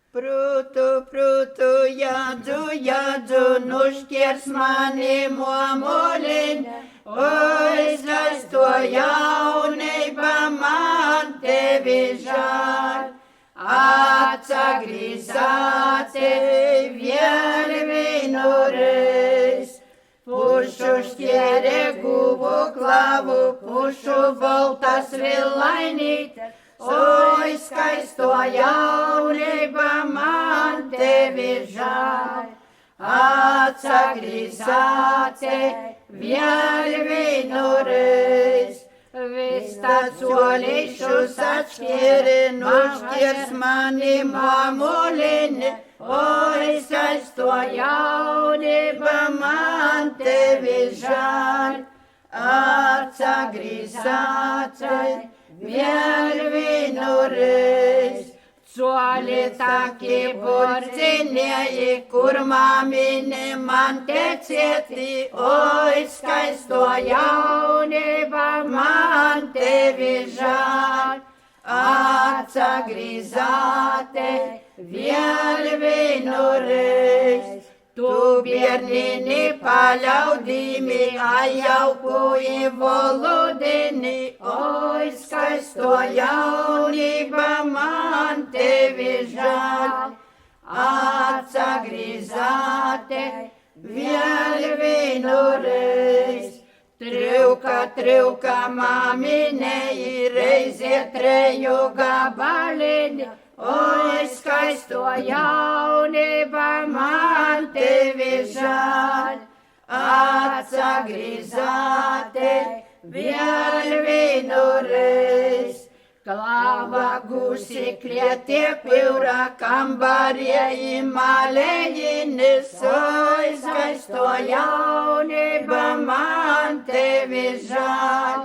Prutu, jādzu, nu šķiers mani momulin, oi, skaisto jaunība, man tevi žāl. Atsagrīzāte vēl vienu reiz, pušu šķiere guvu klavu, pušu boltas villainīte, oi, skaisto jaunība, man tevi žāl. Atsagrīzāte vēl vienu reiz, vis tāds olīšus atšķieri, nu šķiers mani mamulini, oi, skaisto jaunība, man tevi žāl. Atsagrīzāte vēl vienu reiz, coli taki burcinēji, kur mamini man tecieti, oi, skaisto jaunība, man tevi žāl. Atsagrīzāte vēl vienu reiz, tu biernini paļaudīmi, ajaukuji voludini, oi, skaisto jaunība, man tevi žāl. Atsagrīzāte vēl vienu reiz, trauka maminēji, reizie treju gabalini, oi, skaisto jaunība, man tevi žāl. Atsagrīzāte vēl vienu reiz, klava gusi klieti pilra kambarieji malējinis, oi, skaisto jaunība, man tevi žāl.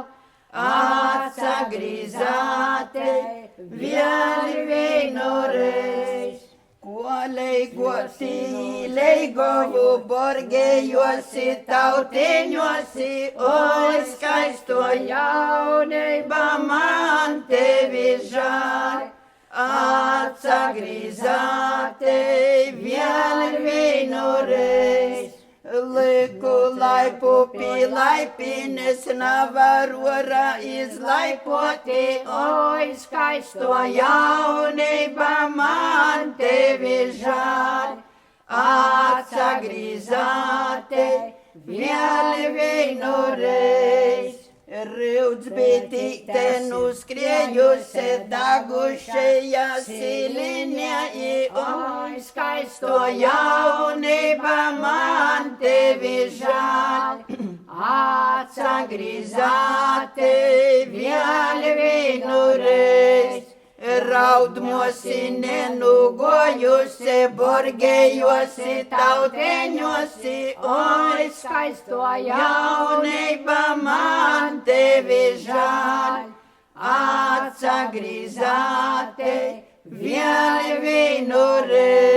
Atsagrīzāte vēl vienu reiz, ko leigovu borgējosi tautiņosi, oi, skaisto jaunība, man tevi žāl. Atsagrīzāte vēl vienu reiz, liku laipu pilaipinis, navarora izlaipoti, oi, skaisto jaunība, man tevi žāl. Atsagrīzāte vēl vienu reiz, rūdz bitīte nuskriejusi, dagušajā silinēji, oi, skaisto jaunība, man tevi žāl. Atsagrīzāte vēl vienu reiz, raudmosi nenugojusi, borgējosi tautiņosi, oi, skaisto jaunība, man tevi žāl. Atsagrīzāte vēl vienu reiz.